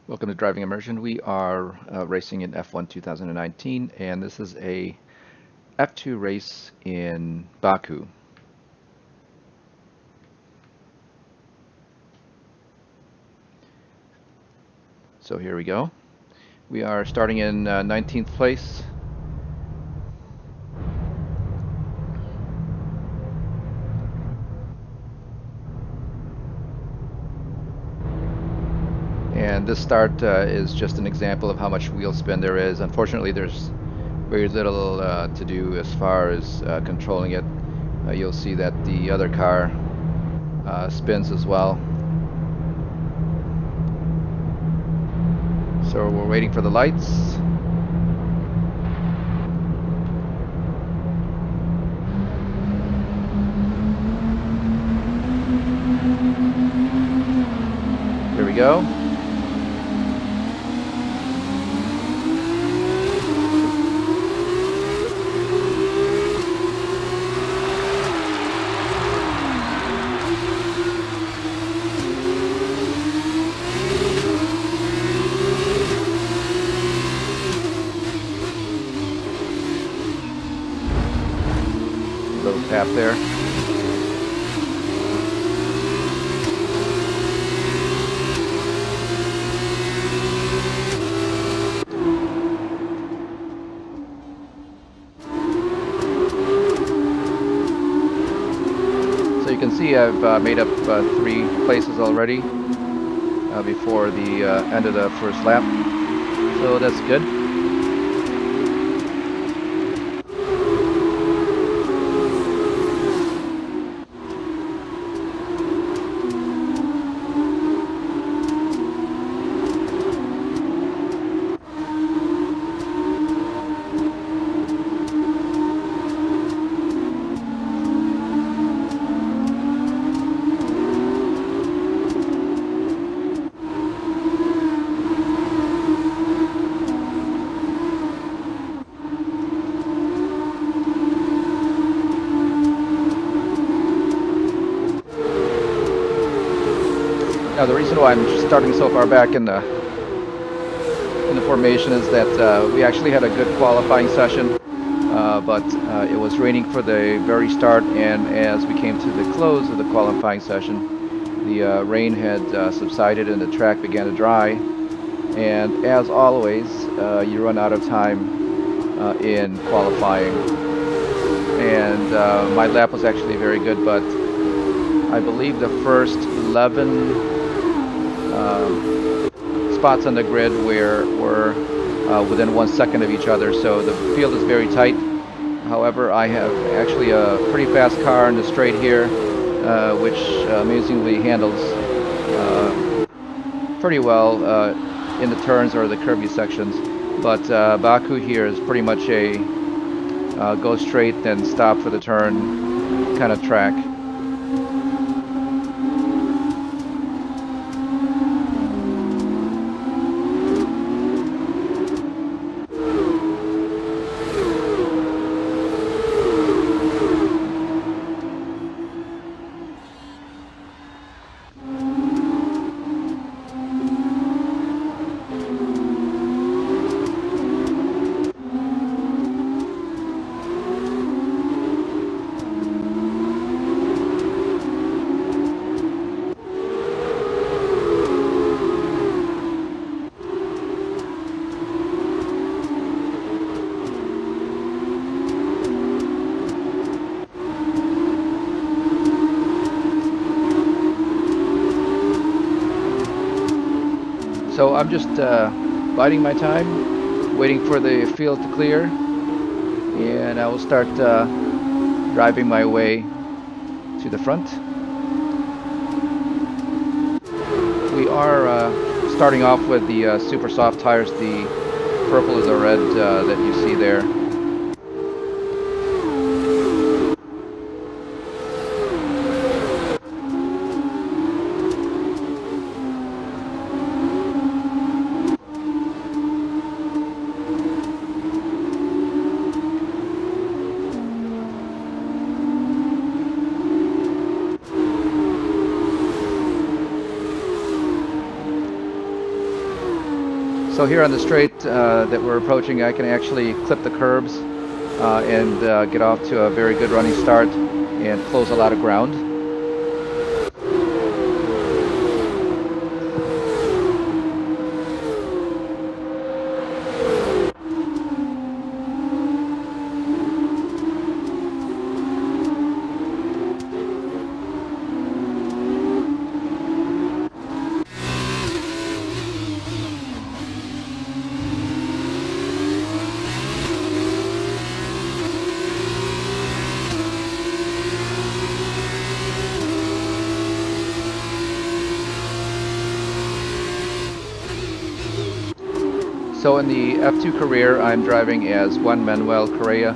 Welcome to Driving Immersion. We are racing in F1 2019, and this is a F2 race in Baku. So here we go. We are starting in 19th place. And this start is just an example of how much wheel spin there is. Unfortunately, there's very little to do as far as controlling it. You'll see that the other car spins as well. So we're waiting for the lights. Here we go. Little tap there. So you can see I've made up 3 places already before the end of the first lap. So that's good. Now the reason why I'm starting so far back in the formation is that we actually had a good qualifying session, but it was raining for the very start, and as we came to the close of the qualifying session, the rain had subsided and the track began to dry. And as always, you run out of time in qualifying. And my lap was actually very good, but I believe the first 11 spots on the grid were within 1 second of each other, so the field is very tight. However, I have actually a pretty fast car in the straight here, which amazingly handles pretty well in the turns or the curvy sections. But Baku here is pretty much a go straight then stop for the turn kind of track. So I'm just biding my time, waiting for the field to clear, and I will start driving my way to the front. We are starting off with the super soft tires, the purple or the red that you see there. So here on the straight that we're approaching, I can actually clip the curbs and get off to a very good running start and close a lot of ground. So in the F2 career, I'm driving as Juan Manuel Correa.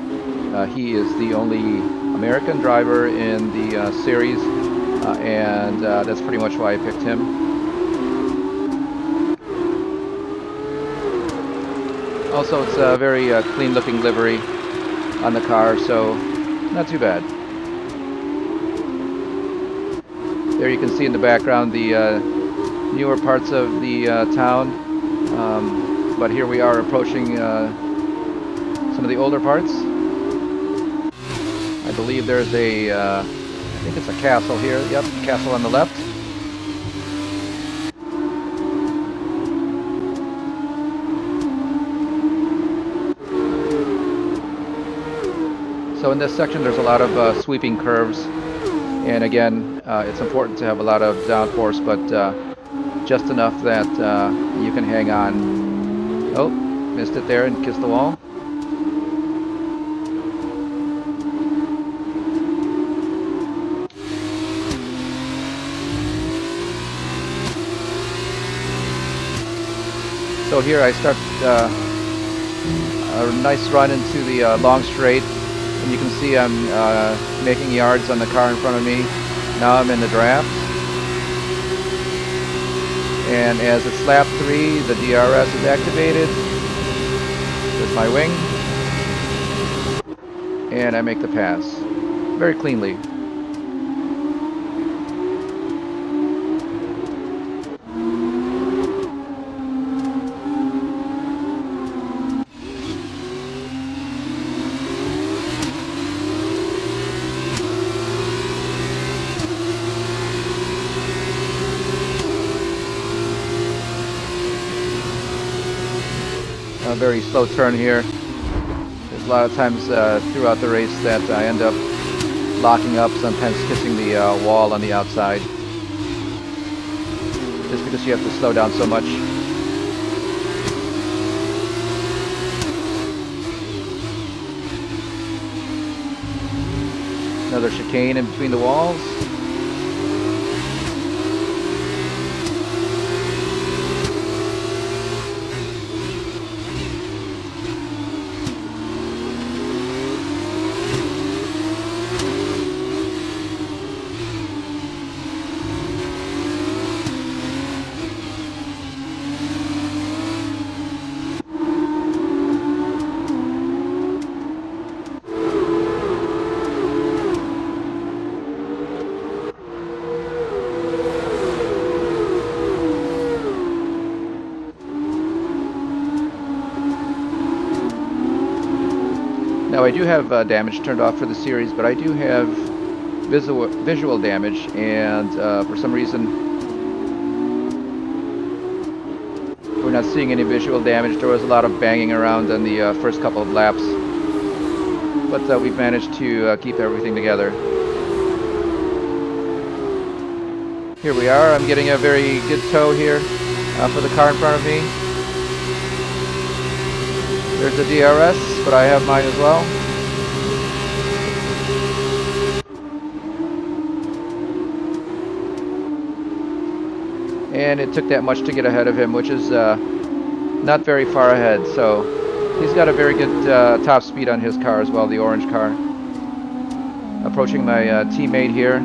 He is the only American driver in the series, and that's pretty much why I picked him. Also, it's a very clean-looking livery on the car, so not too bad. There you can see in the background the newer parts of the town. But here we are approaching some of the older parts. I believe there's I think it's a castle here. Yep, castle on the left. So in this section there's a lot of sweeping curves. And again, it's important to have a lot of downforce, but just enough that you can hang on. Oh, missed it there and kissed the wall. So here I start a nice run into the long straight, and you can see I'm making yards on the car in front of me. Now I'm in the draft. And as it's lap 3, the DRS is activated with my wing, and I make the pass very cleanly. A very slow turn here. There's a lot of times throughout the race that I end up locking up, sometimes kissing the wall on the outside, just because you have to slow down so much. Another chicane in between the walls. Now I do have damage turned off for the series, but I do have visual damage, and for some reason we're not seeing any visual damage. There was a lot of banging around in the first couple of laps, but we've managed to keep everything together. Here we are. I'm getting a very good tow here for the car in front of me. There's the DRS, but I have mine as well. And it took that much to get ahead of him, which is not very far ahead. So he's got a very good top speed on his car as well, the orange car. Approaching my teammate here.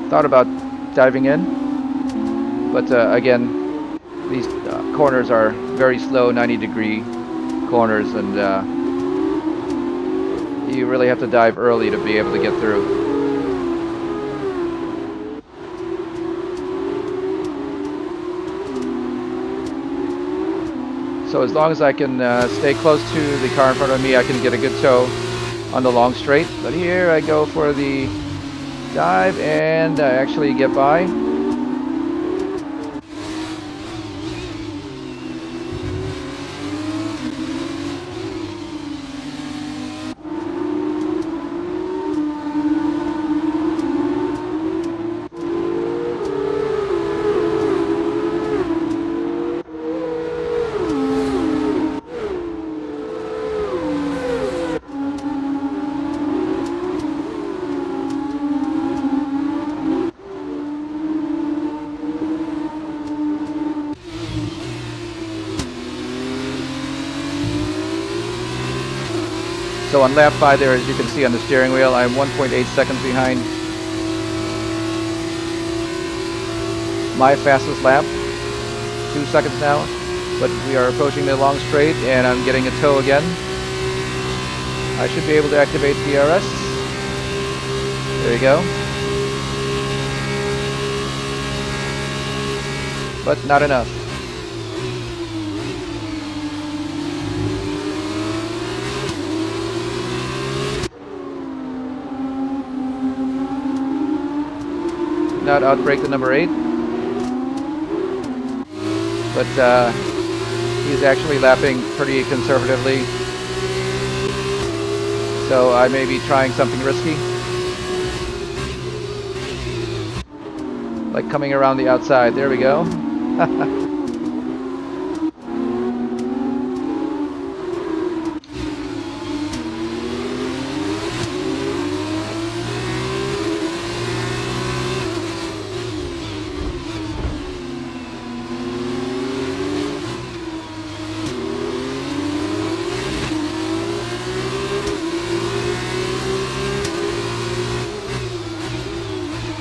Thought about diving in, but again, these corners are very slow, 90-degree corners, and you really have to dive early to be able to get through. So as long as I can stay close to the car in front of me, I can get a good tow on the long straight. But here I go for the dive, and I actually get by. So on lap 5 there, as you can see on the steering wheel, I'm 1.8 seconds behind my fastest lap. 2 seconds now, but we are approaching the long straight, and I'm getting a tow again. I should be able to activate DRS. There you go. But not enough. Not outbrake the number 8, but he's actually lapping pretty conservatively, so I may be trying something risky, like coming around the outside. There we go.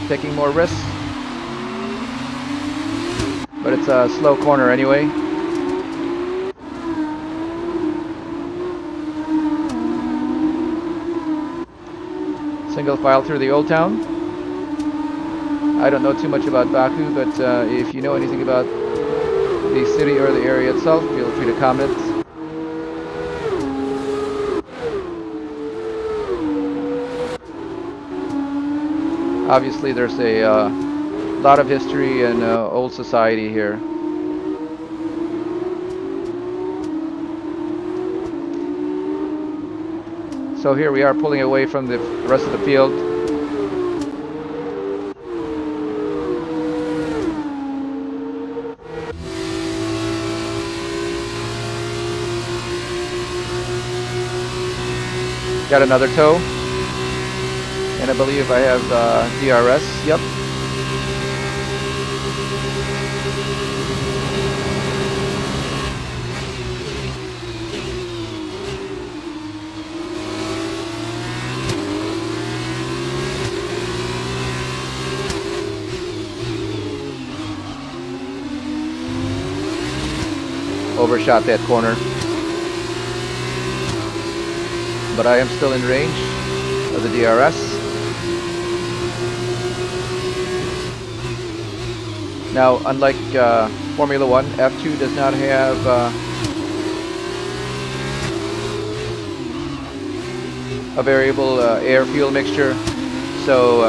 Taking more risks, but it's a slow corner anyway. Single file through the old town. I don't know too much about Baku, but if you know anything about the city or the area itself, feel free to comment. Obviously, there's a lot of history and old society here. So here we are pulling away from the rest of the field. Got another tow. And I believe I have DRS. Yep. Overshot that corner. But I am still in range of the DRS. Now, unlike Formula 1, F2 does not have a variable air-fuel mixture, so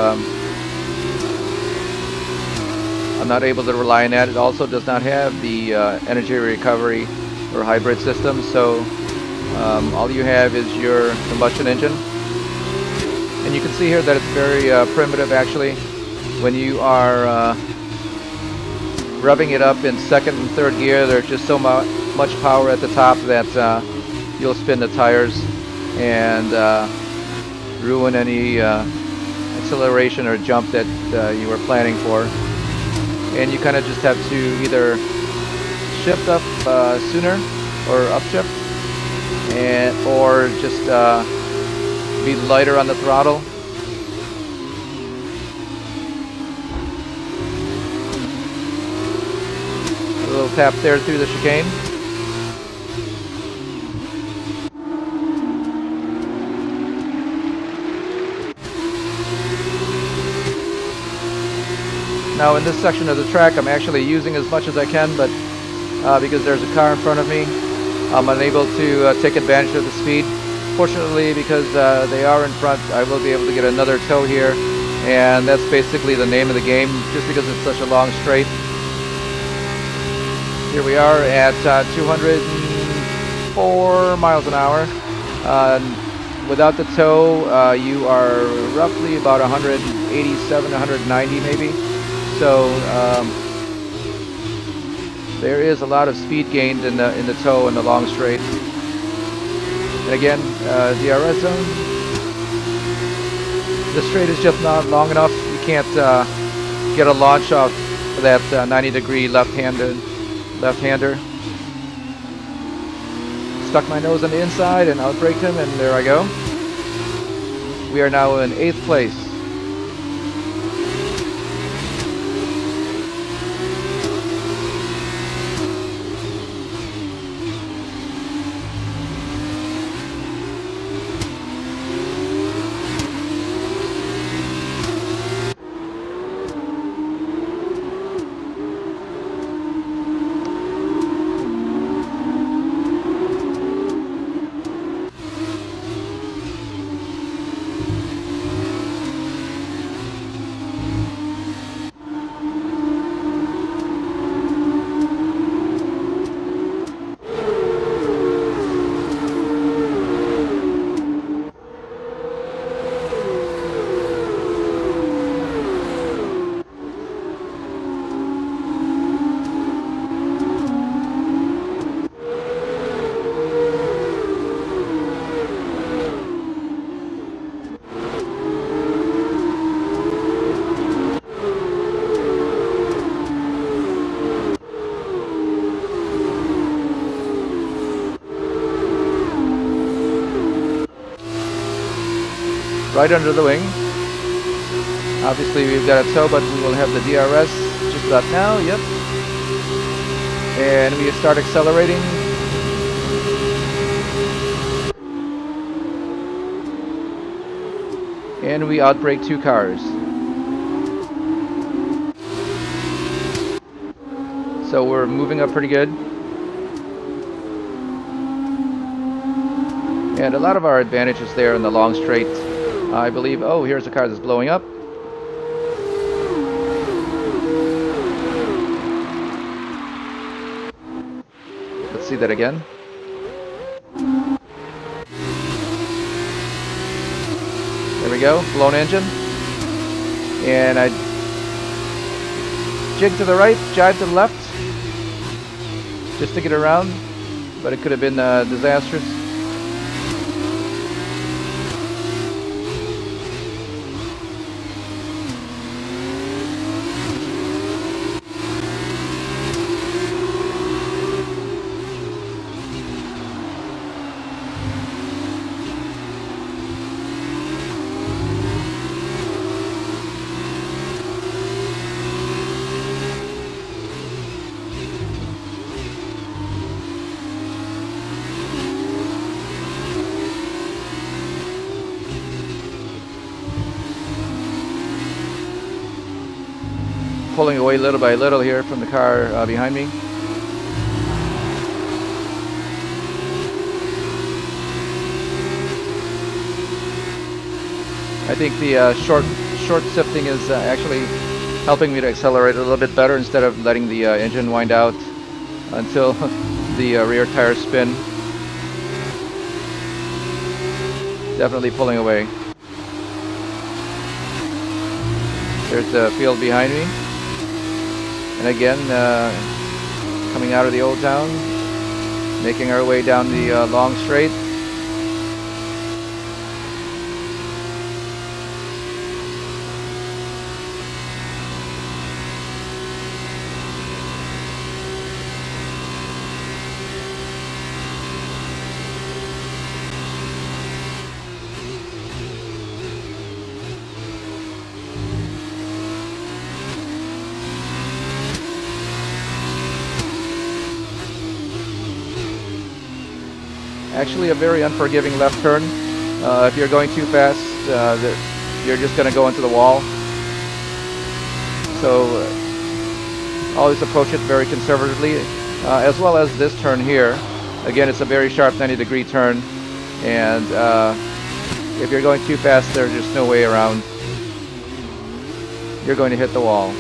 I'm not able to rely on that. It also does not have the energy recovery or hybrid system, so all you have is your combustion engine. And you can see here that it's very primitive actually. When you are revving it up in second and third gear, there's just so much power at the top that you'll spin the tires and ruin any acceleration or jump that you were planning for. And you kind of just have to either shift up sooner or upshift, or just be lighter on the throttle. A little tap there through the chicane. Now in this section of the track, I'm actually using as much as I can, but because there's a car in front of me, I'm unable to take advantage of the speed. Fortunately, because they are in front, I will be able to get another tow here, and that's basically the name of the game, just because it's such a long straight. Here we are at 204 miles an hour. Without the tow, you are roughly about 187, 190 maybe. So there is a lot of speed gained in the tow and the long straight. And again, DRS zone. The straight is just not long enough. You can't get a launch off that 90-degree left-hander. Stuck my nose on the inside and outbraked him, and there I go. We are now in 8th place. Right under the wing. Obviously we've got a tow, but we will have the DRS just about now, yep. And we start accelerating. And we outbrake 2 cars. So we're moving up pretty good. And a lot of our advantage is there in the long straight. I believe, oh, here's a car that's blowing up. Let's see that again. There we go, blown engine. And I jig to the right, jive to the left, just to get around, but it could have been disastrous. Pulling away little by little here from the car behind me. I think the short shifting is actually helping me to accelerate a little bit better instead of letting the engine wind out until the rear tires spin. Definitely pulling away. There's the field behind me. And again, coming out of the old town, making our way down the long straight. Actually a very unforgiving left turn. If you're going too fast, you're just going to go into the wall. So always approach it very conservatively, as well as this turn here. Again, it's a very sharp 90-degree turn, and if you're going too fast, there's just no way around. You're going to hit the wall.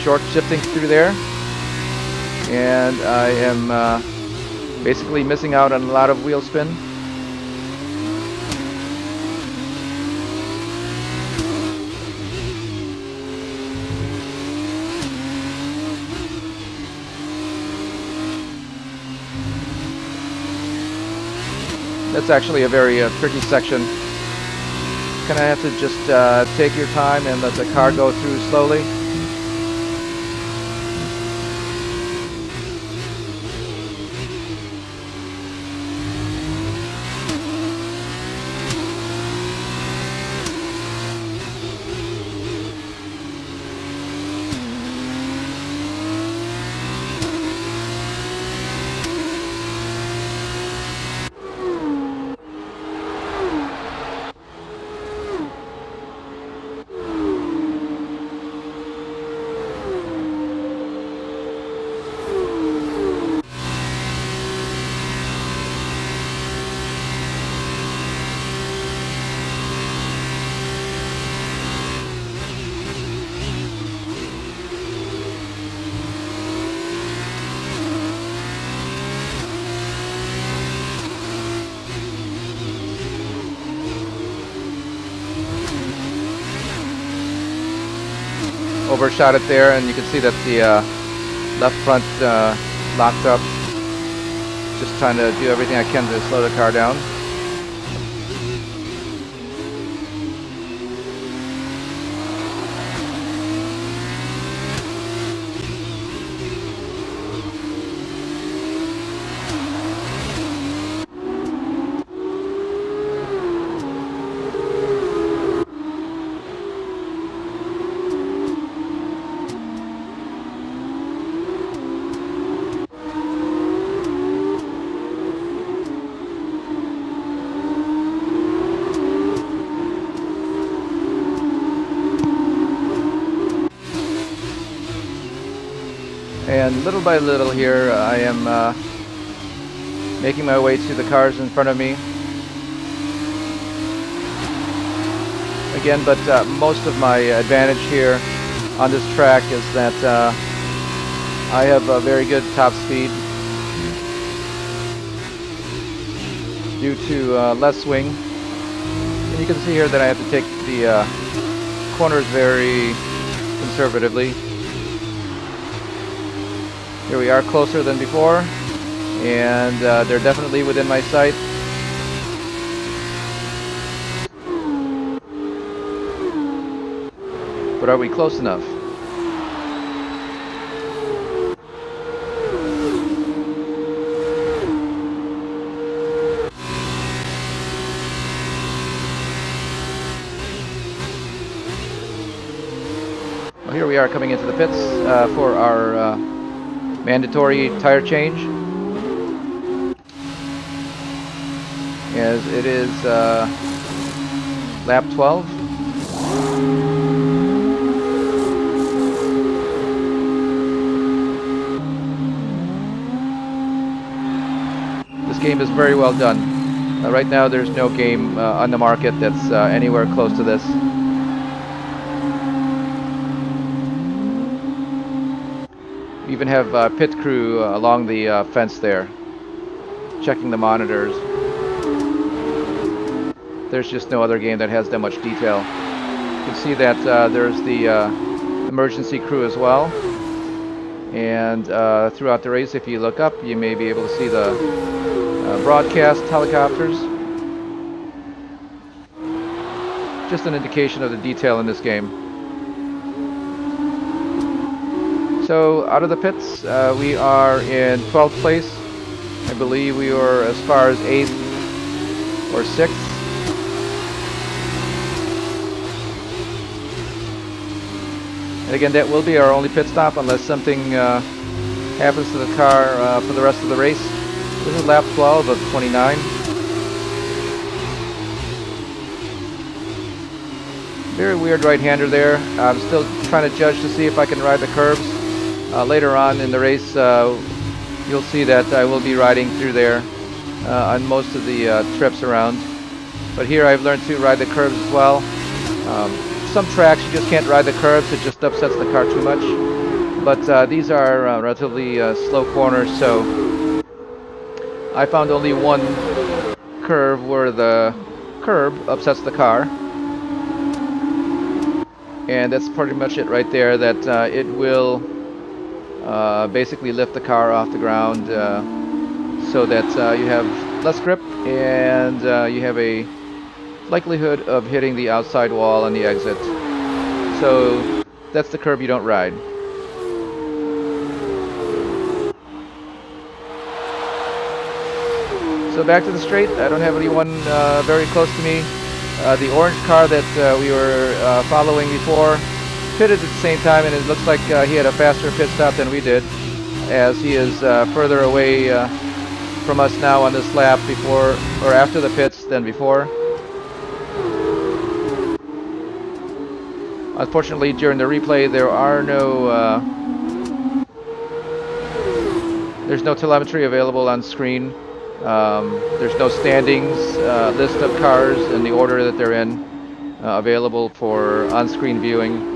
Short shifting through there, and I am basically missing out on a lot of wheel spin. That's actually a very tricky section. Kind of have to just take your time and let the car go through slowly. Overshot it there, and you can see that the left front locked up. Just trying to do everything I can to slow the car down. And little by little here, I am making my way to the cars in front of me. Again, but most of my advantage here on this track is that I have a very good top speed due to less swing. And you can see here that I have to take the corners very conservatively. Here we are, closer than before, and they're definitely within my sight. But are we close enough? Well, here we are coming into the pits for our mandatory tire change, as it is lap 12. This game is very well done. Right now there's no game on the market that's anywhere close to this. We even have pit crew along the fence there, checking the monitors. There's just no other game that has that much detail. You can see that there's the emergency crew as well. And throughout the race, if you look up, you may be able to see the broadcast helicopters. Just an indication of the detail in this game. So out of the pits, we are in 12th place. I believe we were as far as 8th or 6th. And again, that will be our only pit stop unless something happens to the car for the rest of the race. This is lap 12 of 29. Very weird right-hander there. I'm still trying to judge to see if I can ride the curbs. Later on in the race, you'll see that I will be riding through there on most of the trips around. But here I've learned to ride the curbs as well. Some tracks you just can't ride the curbs, it just upsets the car too much. But these are relatively slow corners, so I found only one curve where the curb upsets the car. And that's pretty much it right there, that it will basically lift the car off the ground so that you have less grip and you have a likelihood of hitting the outside wall on the exit. So that's the curb you don't ride. So back to the straight. I don't have anyone very close to me. The orange car that we were following before pitted at the same time, and it looks like he had a faster pit stop than we did, as he is further away from us now on this lap before or after the pits than before. Unfortunately, during the replay, there are there's no telemetry available on screen. There's no standings, list of cars in the order that they're in available for on-screen viewing.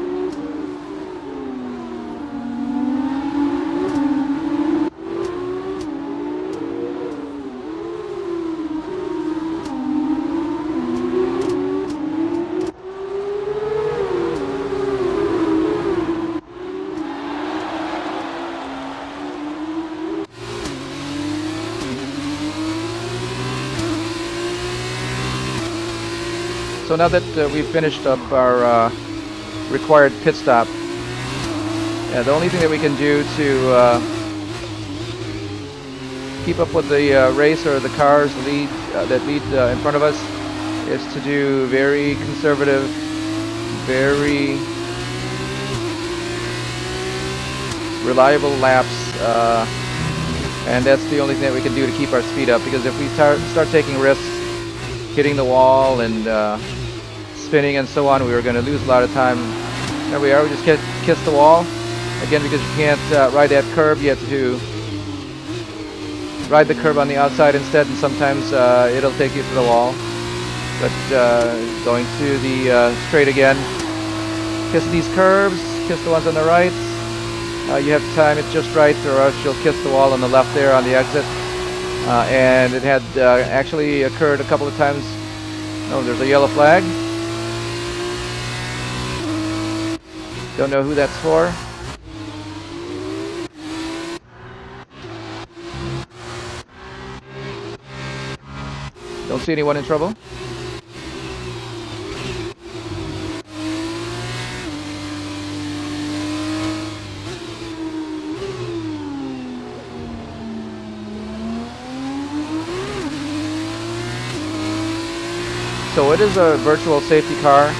So now that we've finished up our required pit stop, the only thing that we can do to keep up with the race or the cars that lead in front of us is to do very conservative, very reliable laps, and that's the only thing that we can do to keep our speed up, because if we start taking risks, hitting the wall and spinning and so on, we were going to lose a lot of time. There we are, we just kiss the wall. Again, because you can't ride that curb, you have to ride the curb on the outside instead, and sometimes it'll take you to the wall. But going to the straight again, kiss these curbs, kiss the ones on the right. You have to time it just right, or else you'll kiss the wall on the left there on the exit. And it had actually occurred a couple of times. Oh, there's a yellow flag. Don't know who that's for. Don't see anyone in trouble. So it is a virtual safety car.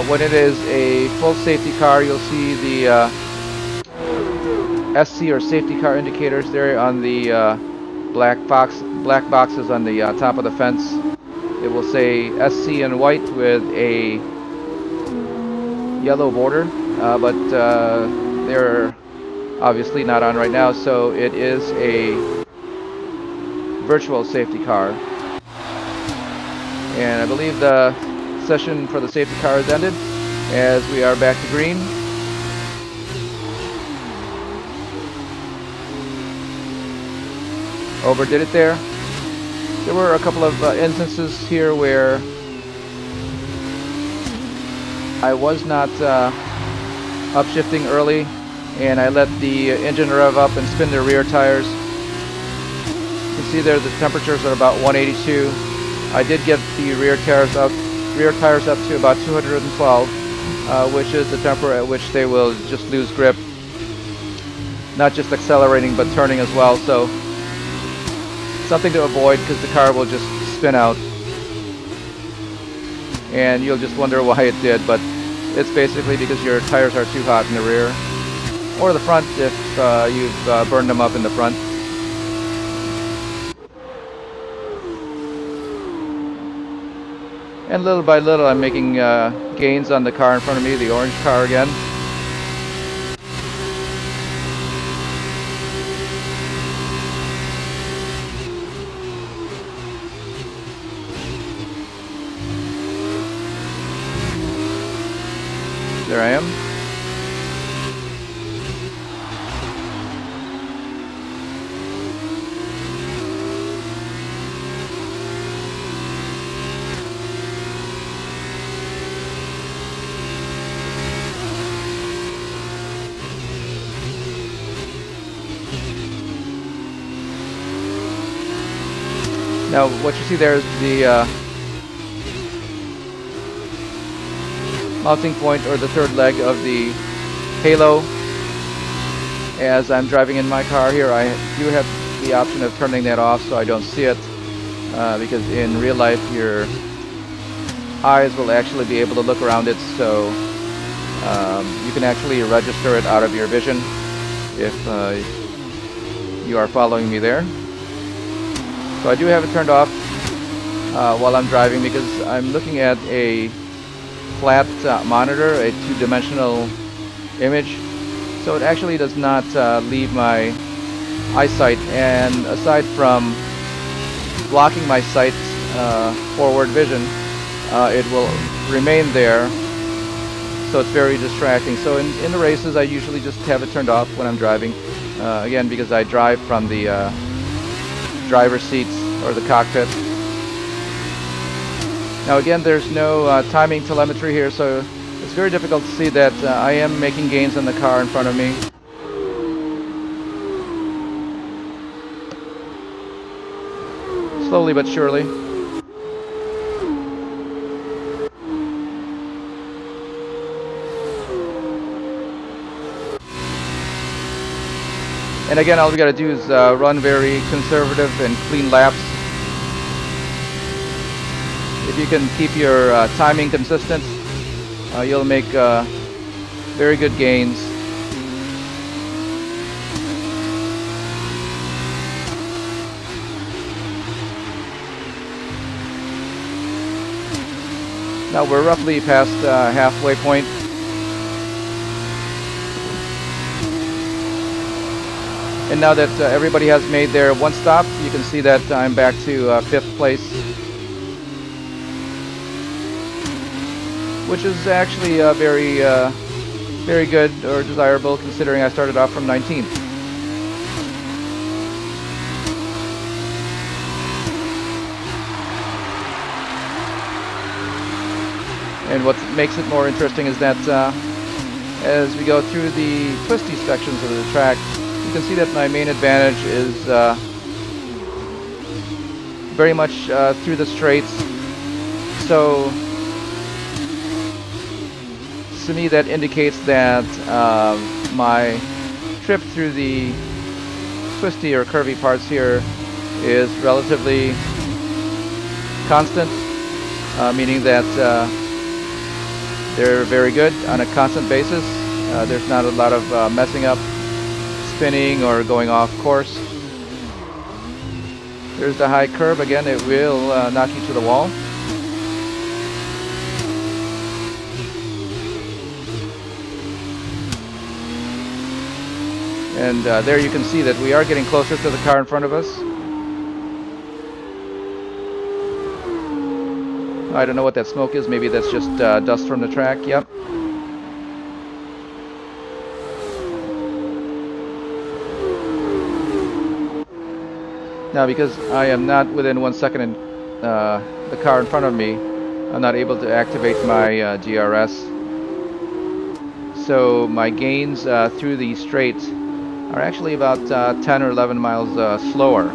When it is a full safety car, you'll see the SC or safety car indicators there on the black boxes on the top of the fence. It will say SC in white with a yellow border, but they're obviously not on right now, so it is a virtual safety car. And I believe the session for the safety car has ended, as we are back to green. Overdid it there. There were a couple of instances here where I was not upshifting early, and I let the engine rev up and spin the rear tires. You can see there the temperatures are about 182. I did get the rear tires up to about 212, which is the temperature at which they will just lose grip, not just accelerating but turning as well. So something to avoid, because the car will just spin out and you'll just wonder why it did. But It's basically because your tires are too hot in the rear, or the front if you've burned them up in the front. And little by little, I'm making gains on the car in front of me, the orange car again. There I am. Now, what you see there is the mounting point, or the third leg of the halo. As I'm driving in my car here, I do have the option of turning that off so I don't see it, because in real life your eyes will actually be able to look around it, so you can actually register it out of your vision if you are following me there. So I do have it turned off while I'm driving, because I'm looking at a flat monitor, a two-dimensional image, so it actually does not leave my eyesight, and aside from blocking my sight forward vision, it will remain there, so it's very distracting. So in the races, I usually just have it turned off when I'm driving, again, because I drive from the driver's seats or the cockpit. Now again, there's no timing telemetry here, so it's very difficult to see that I am making gains on the car in front of me. Slowly but surely. And again, all we got to do is run very conservative and clean laps. If you can keep your timing consistent, you'll make very good gains. Now we're roughly past halfway point. And now that everybody has made their one stop, you can see that I'm back to 5th place, which is actually very good or desirable, considering I started off from 19th. And what makes it more interesting is that as we go through the twisty sections of the track, you can see that my main advantage is very much through the straights. So to me, that indicates that my trip through the twisty or curvy parts here is relatively constant, meaning that they're very good on a constant basis. There's not a lot of messing up, spinning, or going off course. There's the high curve. Again, it will knock you to the wall. And there you can see that we are getting closer to the car in front of us. I don't know what that smoke is. Maybe that's just dust from the track. Yep. Now, because I am not within 1 second in the car in front of me, I'm not able to activate my DRS. So my gains through the straight are actually about 10 or 11 miles slower.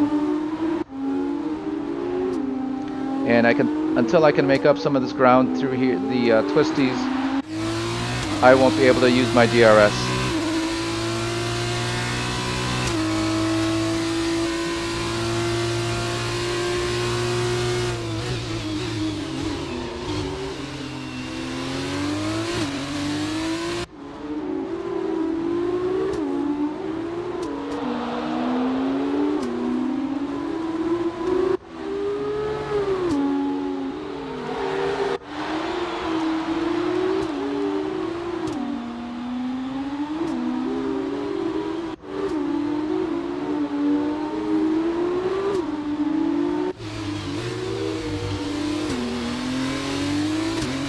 And until I can make up some of this ground through here, the twisties, I won't be able to use my DRS.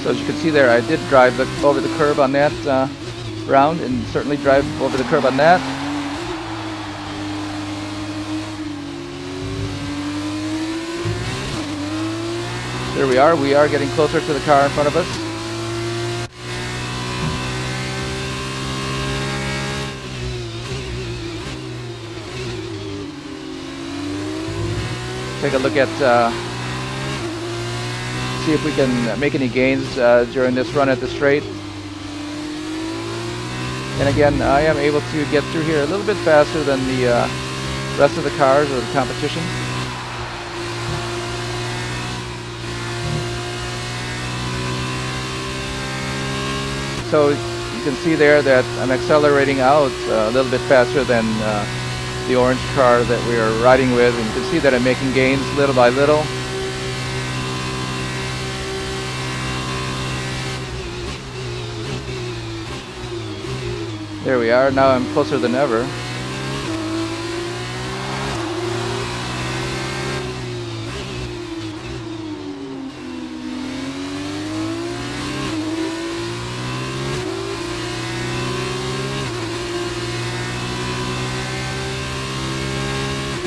So as you can see there, I did drive over the curb on that round, and certainly drive over the curb on that. There we are. We are getting closer to the car in front of us. Take a look at, see if we can make any gains during this run at the straight. And again, I am able to get through here a little bit faster than the rest of the cars or the competition. So you can see there that I'm accelerating out a little bit faster than the orange car that we are riding with, and you can see that I'm making gains little by little. There we are. Now I'm closer than ever.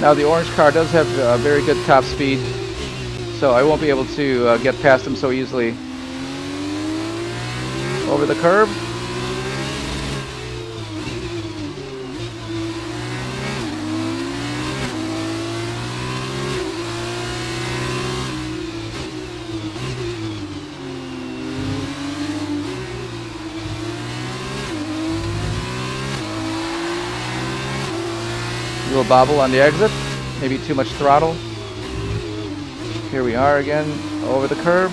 Now the orange car does have very good top speed, so I won't be able to get past him so easily. Over the curb. Little bobble on the exit, maybe too much throttle. Here we are again, over the curb.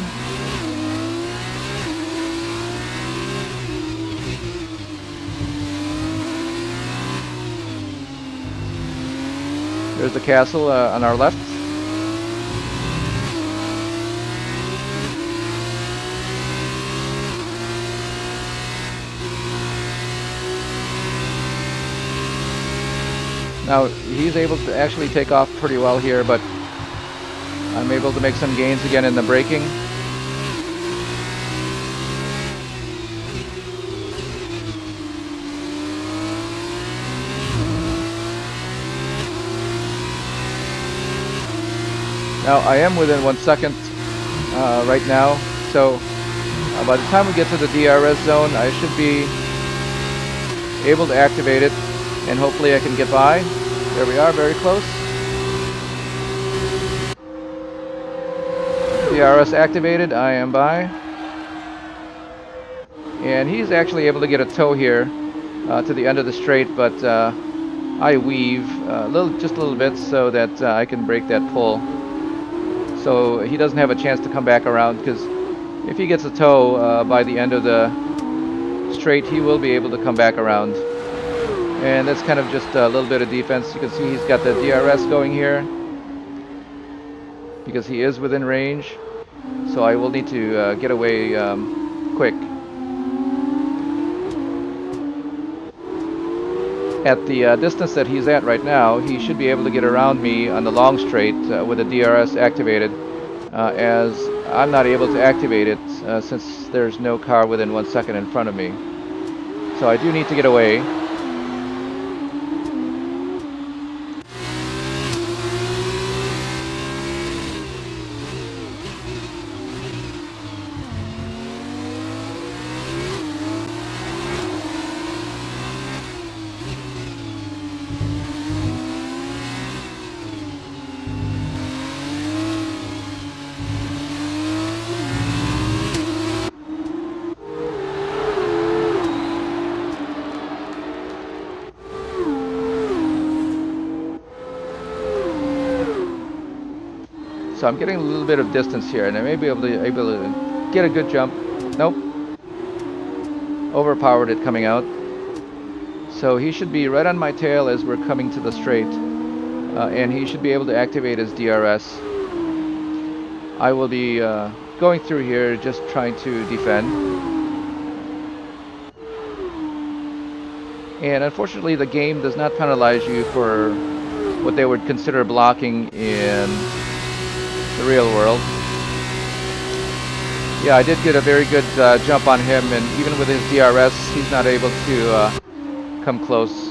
There's the castle on our left. Now he's able to actually take off pretty well here, but I'm able to make some gains again in the braking. Now I am within 1 second right now, so by the time we get to the DRS zone, I should be able to activate it, and hopefully I can get by. There we are, very close. DRS activated, I am by. And he's actually able to get a tow here to the end of the straight, but I weave just a little bit so that I can break that pull. So he doesn't have a chance to come back around, because if he gets a tow by the end of the straight, he will be able to come back around. And that's kind of just a little bit of defense. You can see he's got the DRS going here because he is within range. So I will need to get away quick. At the distance that he's at right now, he should be able to get around me on the long straight with the DRS activated, as I'm not able to activate it since there's no car within 1 second in front of me. So I do need to get away. So I'm getting a little bit of distance here, and I may be able to get a good jump. Nope. Overpowered it coming out. So he should be right on my tail as we're coming to the straight, and he should be able to activate his DRS. I will be going through here, just trying to defend. And unfortunately, the game does not penalize you for what they would consider blocking in the real world. Yeah, I did get a very good jump on him, and even with his DRS, he's not able to come close.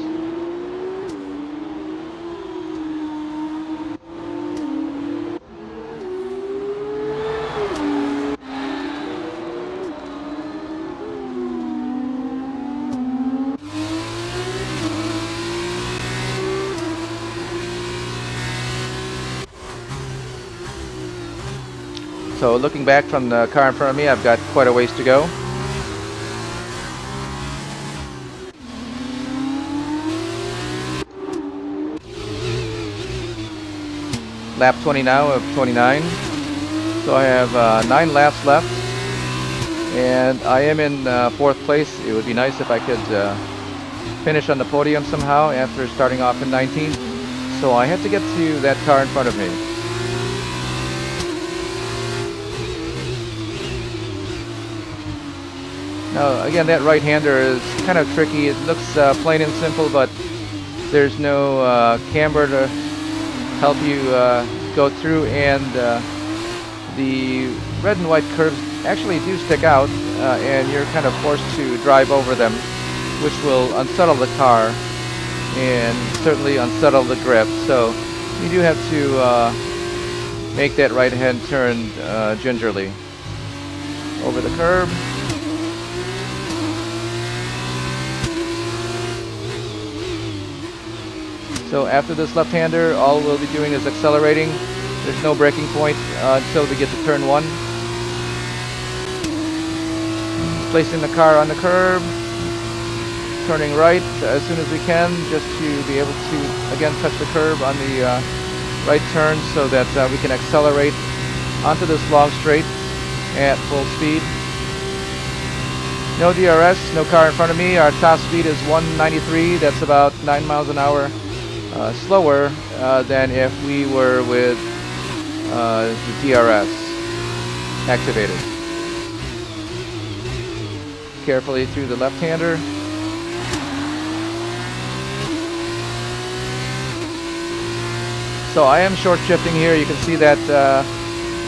So looking back from the car in front of me, I've got quite a ways to go. Lap 20 now of 29. So I have 9 laps left, and I am in 4th place. It would be nice if I could finish on the podium somehow after starting off in 19th. So I have to get to that car in front of me. Now again, that right-hander is kind of tricky. It looks plain and simple, but there's no camber to help you go through, and the red and white curves actually do stick out, and you're kind of forced to drive over them, which will unsettle the car and certainly unsettle the grip. So you do have to make that right-hand turn gingerly over the curb. So after this left-hander, all we'll be doing is accelerating. There's no braking point until we get to turn 1. Placing the car on the curb, turning right as soon as we can, just to be able to again touch the curb on the right turn so that we can accelerate onto this long straight at full speed. No DRS, no car in front of me. Our top speed is 193. That's about 9 miles an hour slower than if we were with the DRS activated. Carefully through the left-hander. So I am short shifting here. You can see that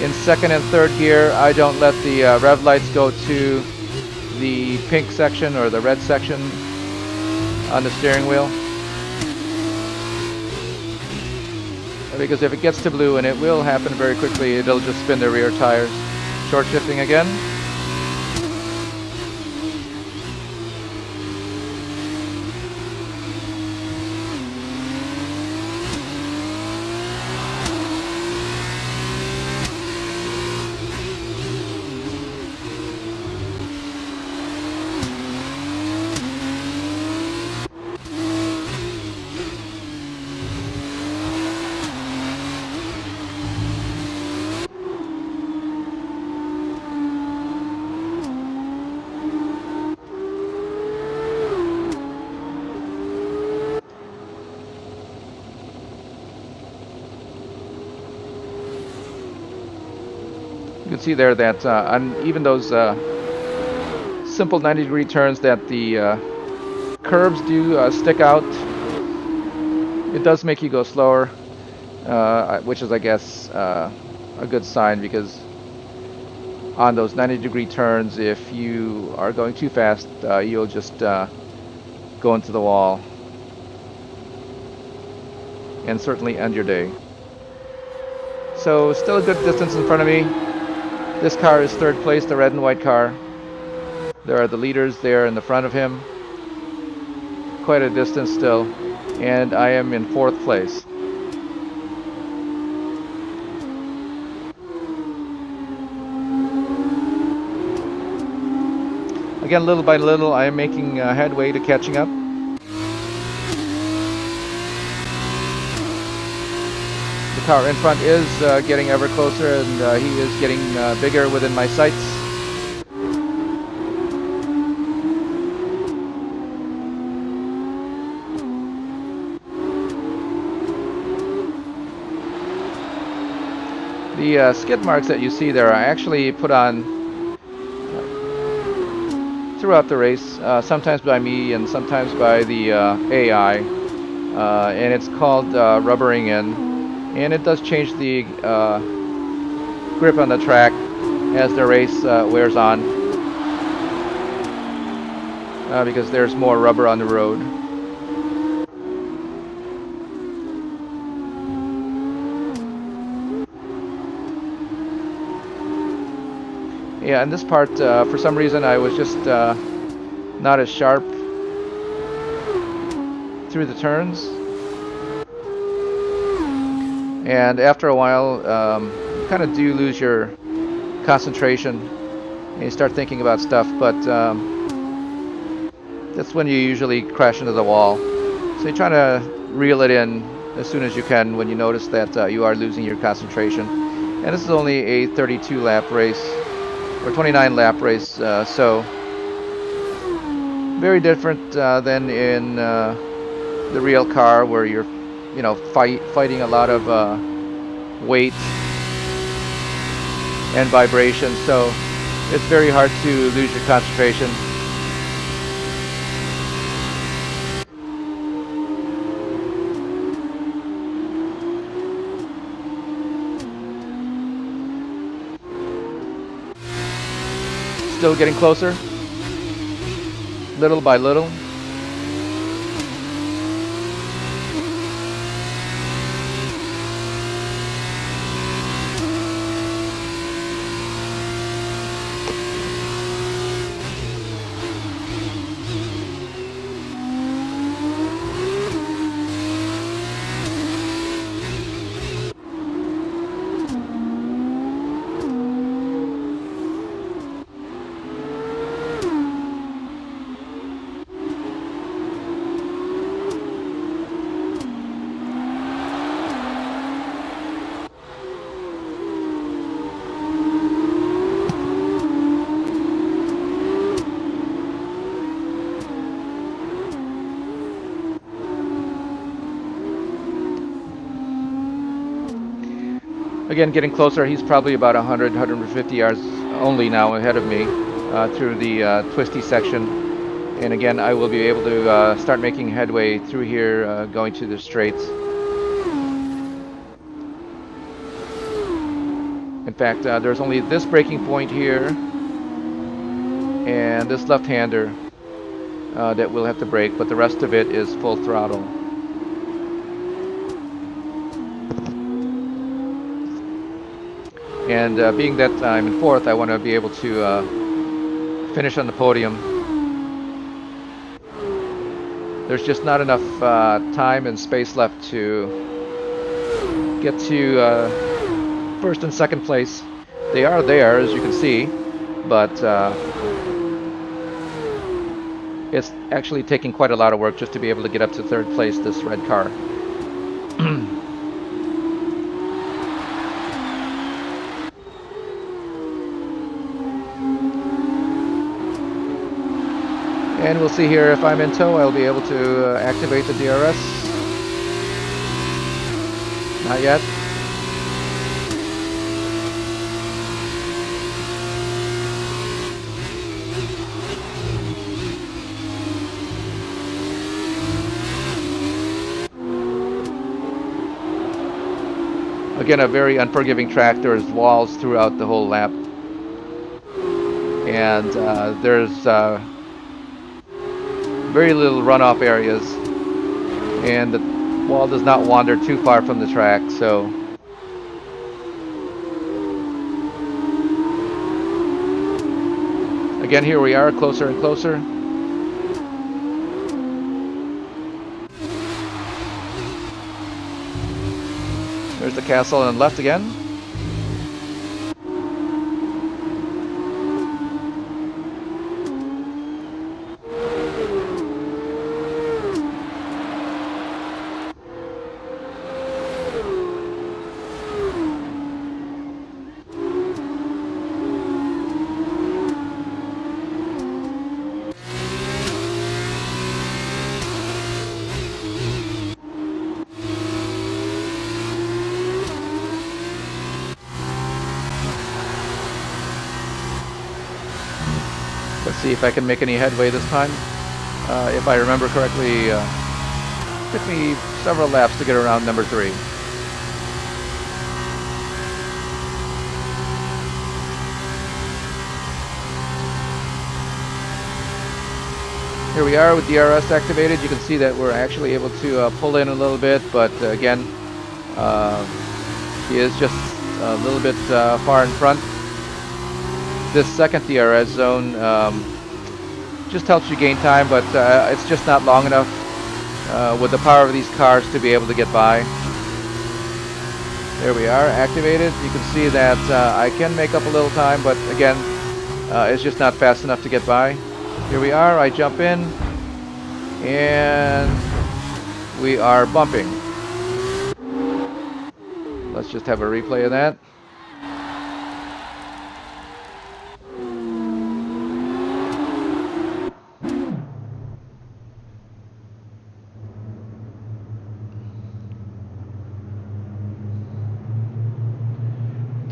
in 2nd and 3rd gear, I don't let the rev lights go to the pink section or the red section on the steering wheel. Because if it gets to blue, and it will happen very quickly, it'll just spin the rear tires. Short shifting again. You can see there that on even those simple 90-degree turns, that the curbs do stick out. It does make you go slower, which is, I guess, a good sign, because on those 90-degree turns, if you are going too fast, you'll just go into the wall and certainly end your day. So still a good distance in front of me. This car is 3rd place, the red and white car. There are the leaders there in the front of him. Quite a distance still. And I am in 4th place. Again, little by little, I am making headway to catching up. The car in front is getting ever closer, and he is getting bigger within my sights. The skid marks that you see there are actually put on throughout the race, sometimes by me and sometimes by the AI, and it's called rubbering in. And it does change the grip on the track as the race wears on, because there's more rubber on the road. Yeah, and this part, for some reason, I was just not as sharp through the turns. And after a while, you kind of do lose your concentration and you start thinking about stuff, but that's when you usually crash into the wall. So you try to reel it in as soon as you can when you notice that you are losing your concentration. And this is only a 32 lap race, or 29 lap race, so very different than in the real car where you're, fighting a lot of weight and vibration. So it's very hard to lose your concentration. Still getting closer, little by little. Again, getting closer. He's probably about 100, 150 yards only now ahead of me through the twisty section. And again, I will be able to start making headway through here, going to the straights. In fact, there's only this braking point here and this left-hander that we'll have to brake, but the rest of it is full throttle. And being that I'm in fourth, I want to be able to finish on the podium. There's just not enough time and space left to get to first and second place. They are there, as you can see, but it's actually taking quite a lot of work just to be able to get up to third place, this red car. And we'll see here if I'm in tow, I'll be able to activate the DRS. Not yet. Again, a very unforgiving track. There's walls throughout the whole lap. And there's very little runoff areas, and the wall does not wander too far from the track, so again, here we are, closer and closer. There's the castle on the left again. Let's see if I can make any headway this time. If I remember correctly, it took me several laps to get around number 3. Here we are with DRS activated. You can see that we're actually able to pull in a little bit, but again, he is just a little bit far in front. This second DRS zone just helps you gain time, but it's just not long enough with the power of these cars to be able to get by. There we are, activated. You can see that I can make up a little time, but again, it's just not fast enough to get by. Here we are, I jump in, and we are bumping. Let's just have a replay of that.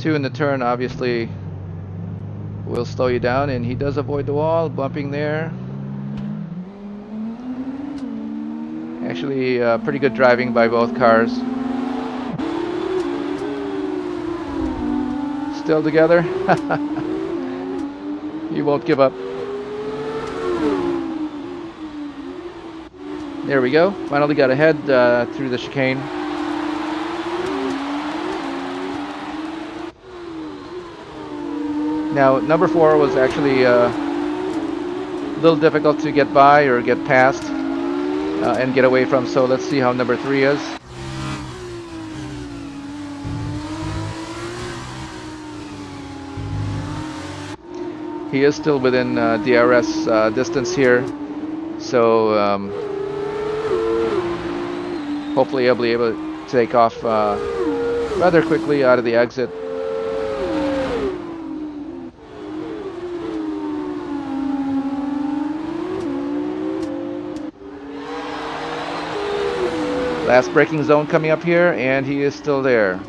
Two in the turn obviously will slow you down, and he does avoid the wall, bumping there. Actually, pretty good driving by both cars. Still together. He won't give up. There we go. Finally got ahead through the chicane. Now, number 4 was actually a little difficult to get by or get past and get away from, so let's see how number 3 is. He is still within DRS distance here, so hopefully I'll be able to take off rather quickly out of the exit. Last braking zone coming up here, and he is still there.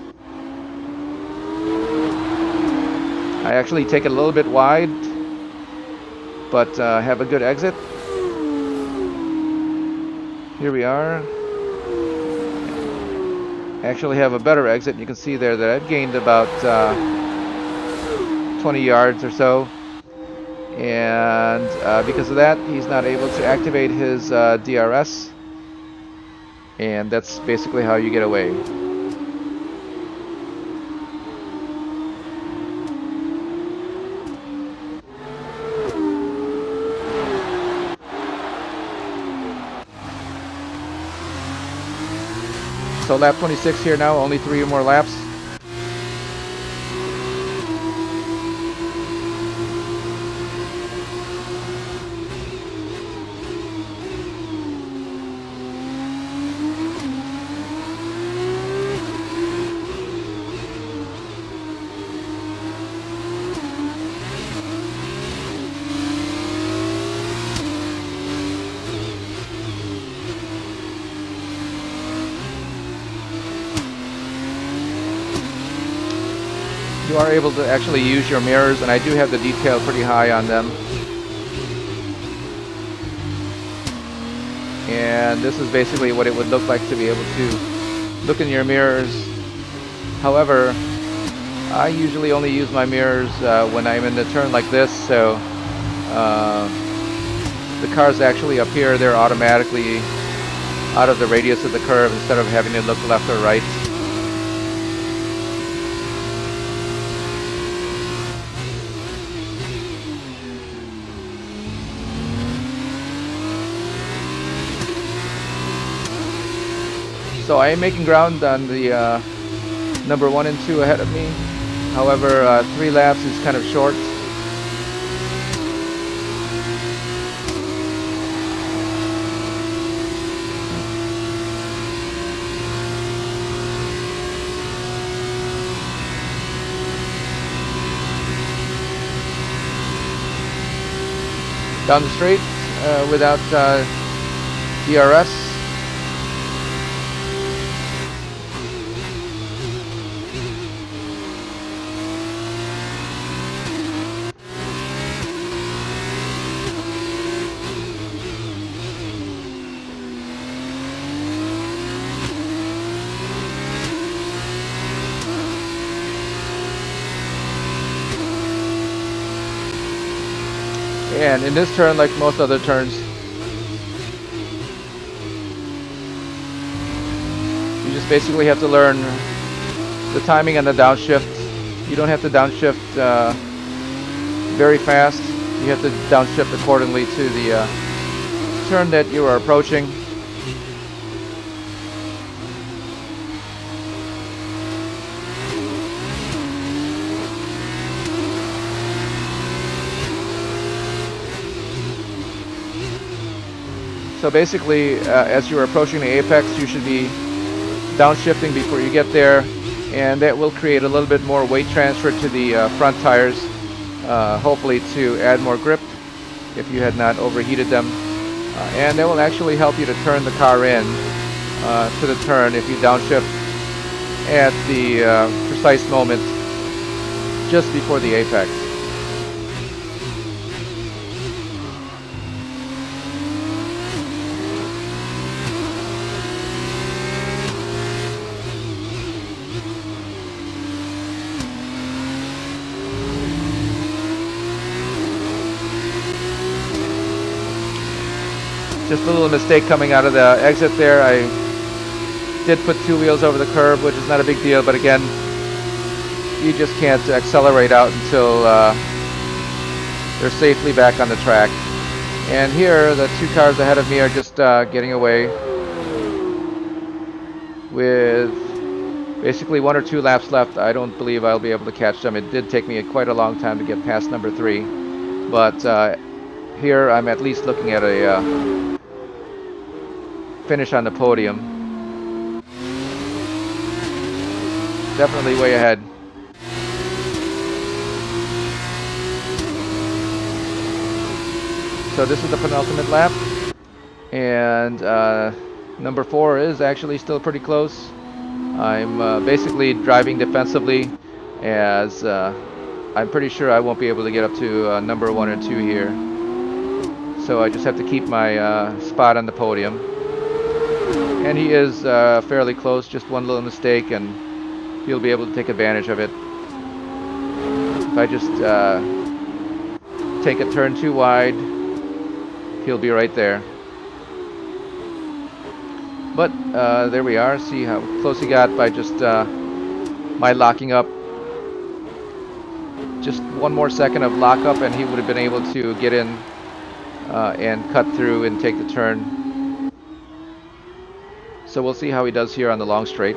I actually take it a little bit wide, but have a good exit. Here we are. Actually have a better exit. You can see there that I've gained about 20 yards or so. And because of that, he's not able to activate his DRS. And that's basically how you get away. So lap 26 here now, only 3 more laps. You are able to actually use your mirrors, and I do have the detail pretty high on them. And this is basically what it would look like to be able to look in your mirrors. However, I usually only use my mirrors when I'm in the turn like this, so the cars actually appear there automatically out of the radius of the curve instead of having to look left or right. So I am making ground on the number 1 and 2 ahead of me. However, 3 laps is kind of short. Down the straight without DRS. And in this turn, like most other turns, basically have to learn the timing on the downshift. You don't have to downshift very fast. You have to downshift accordingly to the turn that you are approaching. So basically, as you're approaching the apex, you should be downshifting before you get there, and that will create a little bit more weight transfer to the front tires, hopefully to add more grip if you had not overheated them. And that will actually help you to turn the car in to the turn if you downshift at the precise moment just before the apex. Just a little mistake coming out of the exit there. I did put two wheels over the curb, which is not a big deal, but again, you just can't accelerate out until they're safely back on the track. And here, the two cars ahead of me are just getting away with basically 1 or 2 laps left. I don't believe I'll be able to catch them. It did take me quite a long time to get past number 3, but here I'm at least looking at a finish on the podium. Definitely way ahead. So this is the penultimate lap, and number 4 is actually still pretty close. I'm basically driving defensively, as I'm pretty sure I won't be able to get up to number 1 or 2 here. So I just have to keep my spot on the podium. And he is fairly close, just one little mistake, and he'll be able to take advantage of it. If I just take a turn too wide, he'll be right there. But there we are. See how close he got by just my locking up. Just one more second of lockup, and he would have been able to get in and cut through and take the turn. So we'll see how he does here on the long straight.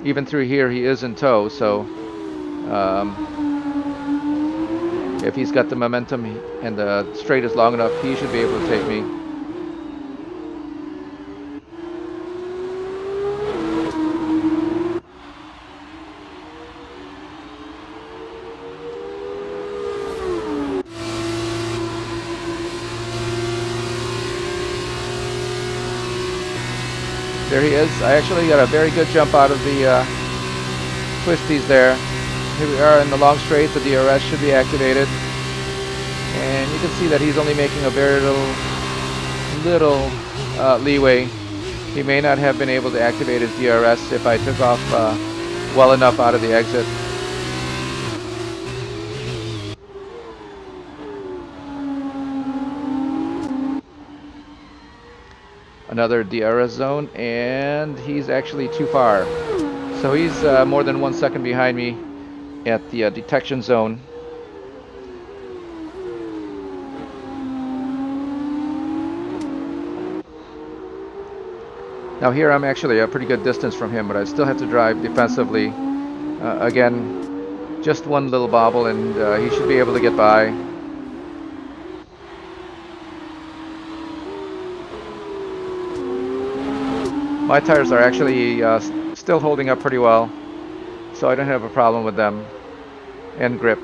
Even through here, he is in tow, so if he's got the momentum and the straight is long enough, he should be able to take me. There he is. I actually got a very good jump out of the twisties there. Here we are in the long straight. The DRS should be activated. And you can see that he's only making a very little leeway. He may not have been able to activate his DRS if I took off well enough out of the exit. Another DRS zone, and he's actually too far. So he's more than 1 second behind me at the detection zone. Now here I'm actually a pretty good distance from him, but I still have to drive defensively. Again, just one little bobble and he should be able to get by. My tires are actually still holding up pretty well, so I don't have a problem with them and grip.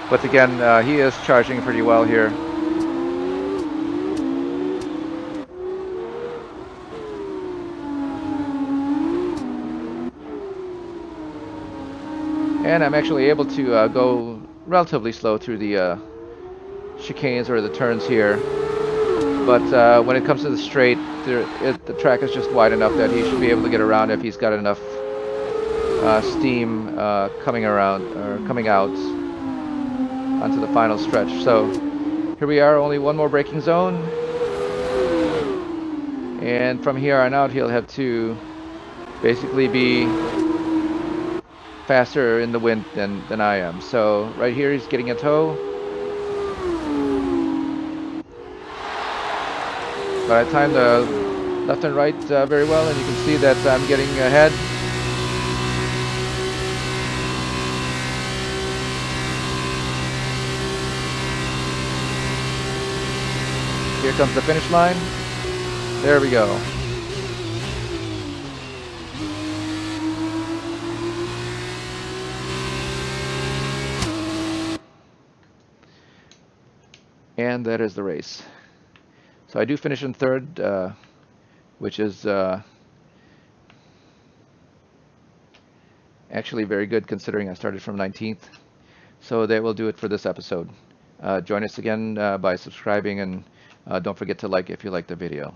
But again, he is charging pretty well here. And I'm actually able to go relatively slow through the chicanes or the turns here. But when it comes to the straight, the track is just wide enough that he should be able to get around if he's got enough steam coming around or coming out. onto the final stretch. So here we are, only one more braking zone. And from here on out, he'll have to basically be faster in the wind than I am. So right here, he's getting a tow. But I timed the left and right very well, and you can see that I'm getting ahead. Here comes the finish line. There we go. And that is the race. So I do finish in third, which is actually very good considering I started from 19th. So that will do it for this episode. Join us again by subscribing, and don't forget to like if you like the video.